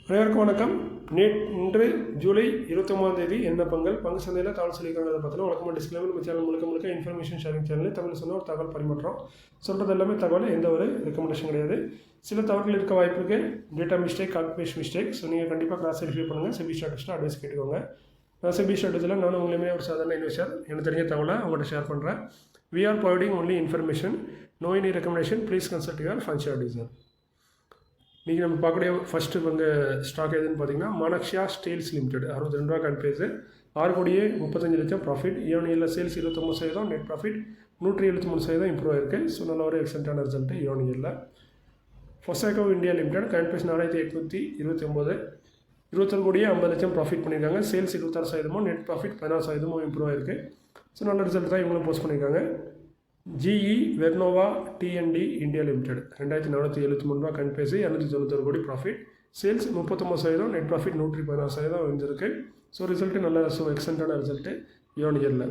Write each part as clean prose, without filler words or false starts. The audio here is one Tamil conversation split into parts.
அனைவருக்கும் வணக்கம். இன்று ஜூலை 29 என்ன பங்கு சந்தையில் தகவல் சொல்லியிருக்காங்க. பார்த்தீங்கன்னா வழக்கமாக டிஸ்கிளைமர் நம்ம சேனல் முழுக்க இன்ஃபர்மேஷன் ஷேரிங் சேனல் தமிழ் சொன்ன ஒரு தகவல் பரிமாற்றம் சொல்கிறது எல்லாமே தகவல், எந்த ஒரு ரெக்கமெண்டேஷன் கிடையாது. சில தகவல்கள் இருக்க வாய்ப்பு இருக்குது, data mistake, calculation mistake. So நீங்கள் கண்டிப்பாக கிளாஸ் வெரிஃபை பண்ணுங்கள். செபி ஸ்டாட்டஸ்ட்டு அட்வைஸ் கேட்டுக்கோங்க. நான் செபி ஸ்டாட்டஸில் நானும் உங்களுமே ஒரு சாதாரண இன்வெஸ்டர், எனக்கு தெரிஞ்ச தகவலை உங்கள்கிட்ட ஷேர் பண்ணுறேன். We are providing only information, no any recommendation. Please consult your financial advisor. இன்றைக்கி நம்ம பார்க்கக்கூடிய ஃபஸ்ட்டு ஸ்டாக் எதுன்னு பார்த்தீங்கன்னா மனக்ஷியா ஸ்டீல்ஸ் லிமிடெட். 62 ரூபா கன் பேஸு, 6,35 லட்சம் ப்ராஃபிட். இயர்னியில் சேல்ஸ் 29%, நெட் ப்ராஃபிட் 173% இம்ப்ரூவ் ஆயிருக்கு. ஸோ நல்ல ஒரு எக்ஸலண்ட்டான ரிசல்ட்டு இயர்னியில். ஃபொசாக்கோ இந்தியா லிமிடெட் கன் பேஸ் 4,829, 21,50 லட்சம் ப்ராஃபிட் பண்ணியிருக்காங்க. சேல்ஸ் 26%, நெட் ப்ராஃபிட் 16% இம்ப்ரூவ் ஆயிருக்கு. ஸோ நல்ல ரிசல்ட் தான் இவங்களும் போஸ்ட் பண்ணியிருக்காங்க. GE Vernova TND India limited 2,473 ரூபா கன் பேஸு, 291 கோடி ப்ராஃபிட். சேல்ஸ் 39%, நெட் ப்ராஃபிட் 116% வந்துருக்கு. ஸோ ரிசல்ட்டு நல்ல எக்ஸலண்ட்டான ரிசல்ட்டு இயர்னியரில்.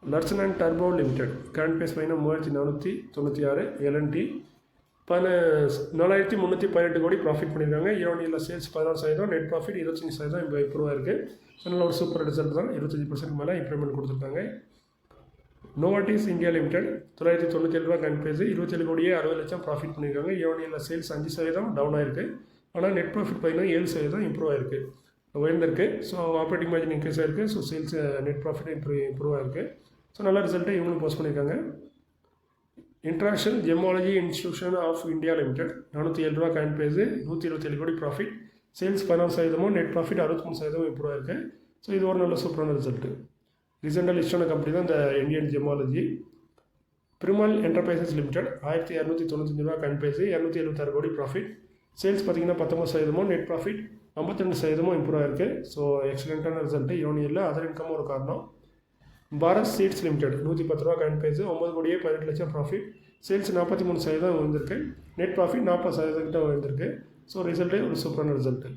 லர்சன் அண்ட் டர்போ லிமிடெட் கரண்ட் பேஸ் பார்த்தீங்கன்னா 3,496, எல்என்டி 4,318 கோடி ப்ராஃபிட் பண்ணியிருக்காங்க. இயர்னியரில் சேல்ஸ் 16%, நெட் ப்ராஃபிட் 25% இம்ப்ரூவ் ஆயிருக்கு. ஸோ நல்ல ஒரு சூப்பர் ரிசல்ட் தான், 25% மேலே இம்ப்ரூவ்மெண்ட் கொடுத்துருக்காங்க. நோவாட்டிஸ் இந்தியா லிமிடெட் 997 ரூபா கன் பேஸு, 27 கோடியே 60 லட்சம் ப்ராஃபிட் பண்ணியிருக்காங்க. இயர்னியில் சேல்ஸ் 5% டவுன் ஆயிருக்கு. ஆனால் நெட் ப்ராஃபிட் பார்த்தீங்கன்னா 7% இம்ப்ரூவ் ஆயிருக்கு, உயர்ந்திருக்கு. ஸோ ஆப்ரேட்டிங் மார்ஜின் இன்க்ரீஸ் ஆயிருக்கு. So sales net profit improve ஆயிருக்கு. ஸோ நல்ல ரிசல்ட்டை இவங்களும் போஸ்ட் பண்ணியிருக்காங்க. International gemology institution of India limited 407 ரூபா கன் பேஸு, 127 கோடி profit. Sales 16%, net profit 63% improve ஆயிருக்கு. ஸோ இது ஒரு நல்ல சூப்பரான ரிசல்ட்டு. ரீசெண்டாக லிஸ்டான கம்பெனி தான் இந்த இந்தியன் ஜெமாலஜி. பிரிமல் என்டர்பிரைசஸ் லிமிடெட் 1,295 ரூபா கன் பேஸு, 276 கோடி ப்ராஃபிட். சேல்ஸ் பார்த்தீங்கன்னா 19%, நெட் ப்ராஃபிட் 52% இம்ப்ரூவ் ஆயிருக்கு. ஸோ எக்ஸலண்ட்டான ரிசல்ட்டு இயர்னியில். அதர் இன்கம் ஒரு காரணம். பாரத் சீட்ஸ் லிமிடெட் 110 ரூபா கன் பேஸு, 9 கோடியே 18 லட்சம் ப்ராஃபிட். சேல்ஸ் 43% வந்திருக்கு, நெட் ப்ராஃபிட் 40% வந்திருக்கு. ஸோ ரிசல்ட்டு ஒரு சூப்பரான result.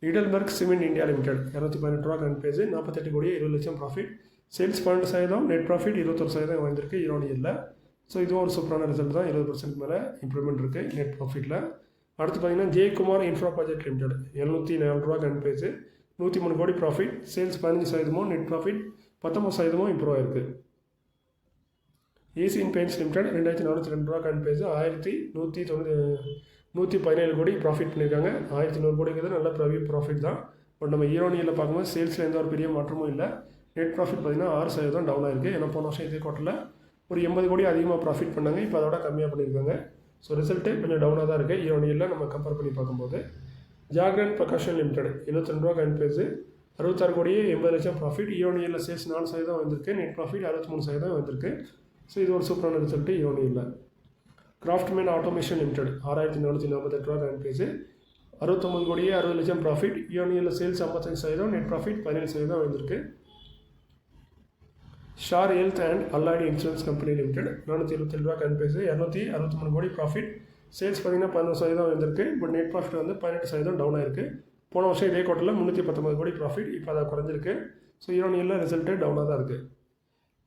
Heidelberg cement India limited 218 ரூபா கன் பேஸு, 48 கோடியே 20 லட்சம் ப்ராஃபிட். சேல்ஸ் 12%, நெட் ப்ராஃபிட் 21% வந்திருக்கு இயர்னியில். ஸோ இதுவும் ஒரு சூப்பரான ரிசல்ட் தான், 20% மேலே இம்ப்ரூவ்மெண்ட் இருக்குது நெட் ப்ராஃபிட்டில். அடுத்து பார்த்தீங்கன்னா ஜெயக்குமார் இன்ஃப்ரா ப்ராஜெக்ட் லிமிடெட் 704 ரூபா கன் பேஸு, 103 கோடி profit. Sales 15%, net profit 19% improve ஆயிருக்கு. ஏசியன் பெயிண்ட்ஸ் லிமிடெட் 2,402 ரூபா கன் பேஸு, 1,117 கோடி ப்ராஃபிட் பண்ணியிருக்காங்க. 1,100 கோடிங்கிறது நல்ல ப்ராஃபிட் தான். பட் நம்ம இயர்னியில் பார்க்கும்போது சேல்ஸில் எந்த ஒரு பெரிய மாற்றமும் இல்லை. நெட் ப்ராஃபிட் பார்த்தீங்கன்னா 6% டவுன் ஆயிருக்கு. ஏன்னா போன வருஷம் இதே குவார்ட்டரில் ஒரு 80 கோடி அதிகமாக ப்ராஃபிட் பண்ணாங்க, இப்போ அதோட கம்மியாக பண்ணியிருக்காங்க. ஸோ ரிசல்ட்டு கொஞ்சம் டவுனாக தான் இருக்குது இயர்னியில் நம்ம கம்பேர் பண்ணி பார்க்கும்போது. ஜாக்ரன் பிரகாஷன் லிமிடெட் 72 ரூபா கன் பேஸு, 66 கோடியே 80 லட்சம் ப்ராஃபிட். இயர்னியில் சேல்ஸ் 4% வந்திருக்கு, நெட் ப்ராஃபிட் 63% வந்திருக்கு. ஸோ இது ஒரு சூப்பரான ரிசல்ட்டு இயர்னியில். கிராஃப்ட்மேன் ஆட்டோமேஷன் லிமிடெட் 6,448 ரூபா கன் பேஸு, 69 கோடியே 60 லட்சம் ப்ராஃபிட். இயர்னியில் சேல்ஸ் 55%, நெட் ப்ராஃபிட் 17% வந்திருக்கு. Star health and allied insurance company limited 427 ரூபா கன் பேஸு, 263 கோடி ப்ராஃபிட். சேல்ஸ் பார்த்தீங்கன்னா 11% வந்திருக்கு. பட் நெட் ப்ராஃபிட் வந்து 18% டவுன் ஆயிருக்கு. போன வருஷம் இதே குவார்ட்டரில் 319 கோடி ப்ராஃபிட், இப்போ அதை குறைஞ்சிருக்கு. ஸோ இயர்னியில் ரிசல்ட்டு டவுனாக தான் இருக்குது.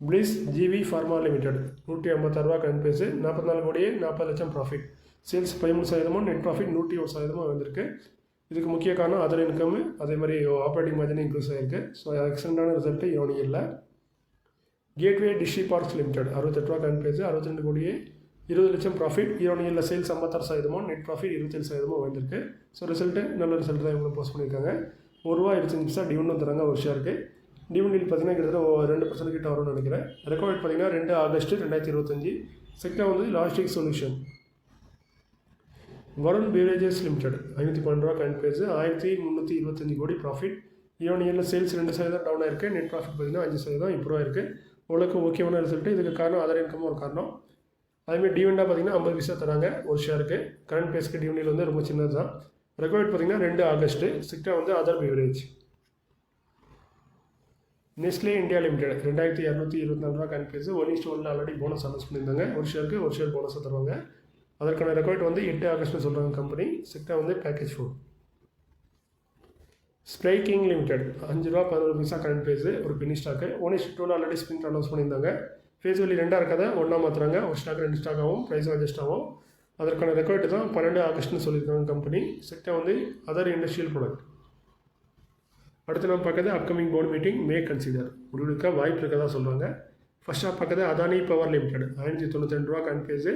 பிளிஸ் ஜிவி ஃபார்மா லிமிடெட் 156 ரூபா கன் பேஸு, 44 கோடியே 40 லட்சம் ப்ராஃபிட். சேல்ஸ் 13%, நெட் ப்ராஃபிட் 101% வந்திருக்கு. இதுக்கு முக்கிய காரணம் அதர் இன்கம், அதே மாதிரி ஆப்ரேட்டிங் மார்ஜின் இன்க்ரீஸ் ஆகிருக்கு. ஸோ எக்ஸலண்ட்டான ரிசல்ட்டு இயர்னியில். கேட்வே டிஸ்ட்ரி பார்க்ஸ் லிமிடெட் 68 ரூபா கன் பேஸு, 62 கோடியே 20 லட்சம் ப்ராஃபிட். இயர்னியில் சேல்ஸ் 56%, நெட் ப்ராஃபிட் 27% வந்திருக்கு. ஸோ ரிசல்ட்டு நல்ல ரிசல்ட் தான் இவங்க போஸ்ட் பண்ணியிருக்காங்க. ₹1.25 டிவிடெண்ட் தராங்க ஒரு ஷேருக்கு. டிவிடெண்ட் பார்த்தீங்கன்னா கிட்டத்தட்ட 2% கிட்ட வரும்னு நினைக்கிறேன். ரெக்கார்ட் பார்த்தீங்கன்னா 2 ஆகஸ்ட் 2025. செக்டர் வந்து logistic solution. Varun beverages limited 512 ரூபா கன் பேஸு, 1,325 கோடி ப்ராஃபிட். இயர்னியில் சேல்ஸ் 2% டவுன் ஆயிருக்கு, நெட் ப்ராஃபிட் பார்த்தீங்கன்னா 5% இம்ப்ரூவ் ஆயிருக்கு. ஓரளவுக்கு ஓகேவான ரிசல்ட்டு. இதுக்கு காரணம் அதர் இன்கம் ஒரு காரணம். அதேமாதிரி டிவிடெண்டாக பார்த்தீங்கன்னா 50 பைசா தராங்க ஒரு ஷேருக்கு. கரண்ட் பேஸ்க்கு டிவிடெண்ட் வந்து ரொம்ப சின்னது தான். ரெக்கார்ட் பார்த்தீங்கன்னா 2 ஆகஸ்ட். செக்டர் வந்து other beverage. Nestle India limited 2,224 ரூபா கன் பேஸு, 1:1 ஆல்ரெடி போனஸ் அனௌன்ஸ் பண்ணியிருந்தாங்க. ஒரு ஷேருக்கு ஒரு ஷேர் போனஸாக தருவாங்க. அதற்கான ரெக்கார்ட் வந்து 8 ஆகஸ்ட்னு சொல்கிறாங்க கம்பெனி. செக்டர் வந்து பேக்கேஜ் ஃபுட். ஸ்ப்ரைக்கிங் லிமிடெட் 5 ரூபா 11 பைசா கரண்ட் பேஸு, ஒரு Beni stock. 1:2 already spin announce பண்ணியிருந்தாங்க. ஃபேஸ் வேல்யூ 2 இருக்காத 1 மாற்றுறாங்க. ஒரு ஸ்டாக் 2 ஸ்டாக் ஆகும், ப்ரைஸும் அட்ஜஸ்ட் ஆகும். அதற்கான ரெக்கார்டு தான் 12 ஆகஸ்ட்னு சொல்லியிருக்காங்க கம்பெனி. செக்டார் வந்து அதர் இண்டஸ்ட்ரியல் ப்ராடக்ட். அடுத்து நம்ம பார்க்குறது அப்கமிங் போர்டு மீட்டிங் மே கன்சிடர், முடிவெடுக்க வாய்ப்பு இருக்கதான் சொல்கிறாங்க. ஃபர்ஸ்ட்டாக பார்க்குறது அதானி பவர் லிமிடெட் 592 ரூபா கன்ஃபேஸு.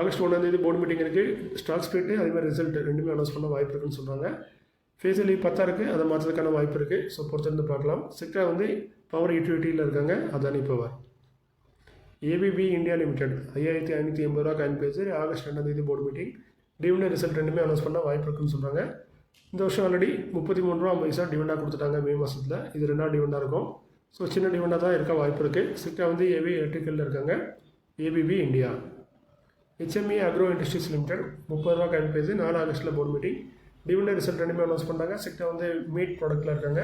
ஆகஸ்ட் 1 போர்டு மீட்டிங் இருக்குது. ஸ்டாக் ஸ்பிளிட்டு அதேமாதிரி ரிசல்ட் ரெண்டுமே அனௌன்ஸ் பண்ண வாய்ப்பு இருக்குன்னு சொல்கிறாங்க. ஃபேஸில் 10 இருக்குது, அதை மாற்றதுக்கான வாய்ப்பு இருக்குது. ஸோ பொறுத்திருந்து பார்க்கலாம். செக்டார் வந்து பவர் யூட்டிலிட்டியில் இருக்காங்க Adani power. ABB India limited 5580 ரூபா கன்ஃபேஸு. August 2 board meeting. Dividend result ரெண்டுமே அனௌன்ஸ் பண்ண வாய்ப்பு இருக்குன்னு சொல்கிறாங்க. இந்த வருஷம் ஆல்ரெடி 33 ரூபா 50 பைசா டிவிடெண்டாக கொடுத்துட்டாங்க மே மாதத்தில். இது 2வது டிவிடெண்டாக இருக்கும். ஸோ சின்ன டிவிடெண்டாக தான் இருக்க வாய்ப்பு இருக்குது. செக்டார் வந்து ஏவி எலக்ட்ரிக்கலில் இருக்காங்க ABP India. HME agro industries limited 30 ரூபா கன்ஃபேஸு. 4 ஆகஸ்ட்டில் போர்டு மீட்டிங். டிவிடெண்ட் ரிசல்ட் ரெண்டுமே அனௌன்ஸ் பண்ணுறாங்க. செக்டார் வந்து மீட் ப்ராடக்ட்டில் இருக்காங்க.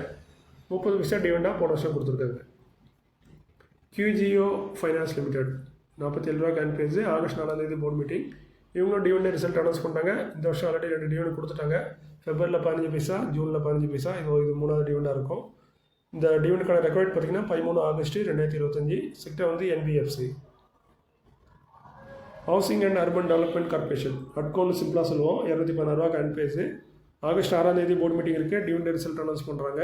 30 பைசா டிவிடெண்டாக போன வருஷம் கொடுத்துருக்காங்க. QGO ஃபைனான்ஸ் லிமிடெட் 47 ரூபா கன்ஃபேஸு. August 4 board meeting. இவங்களும் டிவிடெண்ட் ரிசல்ட் அனௌன்ஸ் பண்ணுறாங்க. இந்த வருஷம் ஆல்ரெடி 2 டிவிடெண்ட் கொடுத்துட்டாங்க. ஃபெப்ரவரியில் 15 பைசா, ஜூனில் 15 பைசா. இது 3வது டிவிடெண்டாக இருக்கும். இந்த டிவிடெண்டுக்கான ரெக்கார்ட் பார்த்திங்கன்னா 13 ஆகஸ்ட் 2025. செக்டார் வந்து NBFC. Housing and urban development corporation அட்கோன்னு சிம்பிளாக சொல்லுவோம். 216 ரூபா கன்ஃபேஸு. ஆகஸ்ட் 6 போர்டு மீட்டிங் இருக்குது. டிவிடெண்ட் ரிசல்ட் அனௌன்ஸ் பண்ணுறாங்க.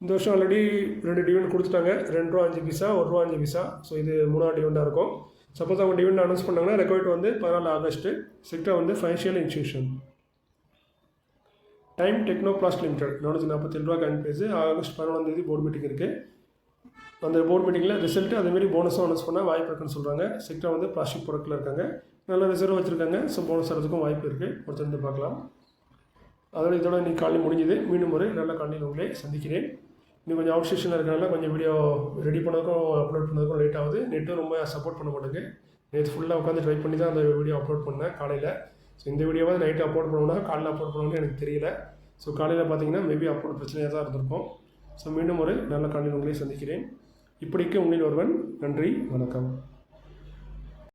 இந்த வருஷம் ஆல்ரெடி 2 டிவிடெண்ட் கொடுத்துட்டாங்க. 2 ரூபா 5 பைசா, 1 ரூபா 5 பைசா. ஸோ இது 3வது டிவிடெண்டாக இருக்கும். சப்போஸ் அவங்க டிவிடெண்ட் அனௌன்ஸ் பண்ணாங்கன்னா ரெக்கார்ட் வந்து 14 ஆகஸ்ட். செக்டார் வந்து ஃபைனான்ஷியல் இன்ஸ்டியூஷன். டைம் டெக்னோபிளாஸ்ட் லிமிடெட் 447 ரூபா கன்ஃபேஸு. ஆகஸ்ட் 11 போர்டு மீட்டிங் இருக்குது. அந்த போர்டு மீட்டிங்கில் ரிசல்ட்டு அதேமாரி போனஸும் அனௌன்ஸ் பண்ணால் வாய்ப்பு இருக்குன்னு சொல்கிறாங்க. செக்டார் வந்து பிளாஸ்டிக் ப்ராடக்ட்டில் இருக்காங்க. நல்ல ரிசர்வ் வச்சுருக்காங்க. ஸோ போனஸ் வரதுக்கும் வாய்ப்பு இருக்குது. பொறுத்திருந்து பார்க்கலாம். இதோட இன்னைக்கு காலையில் முடிஞ்சுது. மீண்டும் ஒரு நல்ல காலையில் உங்களே சந்திக்கிறேன். இன்னும் கொஞ்சம் அவுட் ஸ்டேஷனில் இருக்கிறனால கொஞ்சம் வீடியோ ரெடி பண்ணதுக்கும் அப்லோட் பண்ணதுக்கும் லேட் ஆகுது. நெட்டும் ரொம்ப சப்போர்ட் பண்ண மாட்டேங்க. நேற்று ஃபுல்லாக உட்காந்து ட்ரை பண்ணி தான் அந்த வீடியோ அப்லோட் பண்ணேன் காலையில். ஸோ இந்த வீடியோவாக நைட்டு அப்லோட் பண்ணணும்னா காலையில் அப்லோட் பண்ணணும்னு எனக்கு தெரியல. ஸோ காலையில் பார்த்தீங்கன்னா மேபி அப்லோட் பிரச்சனையாக தான் இருந்திருக்கும். ஸோ மீண்டும் ஒரு நல்ல காலையில் உங்களே சந்திக்கிறேன். இப்படிக்கு உங்களில் ஒருவன். நன்றி, வணக்கம்.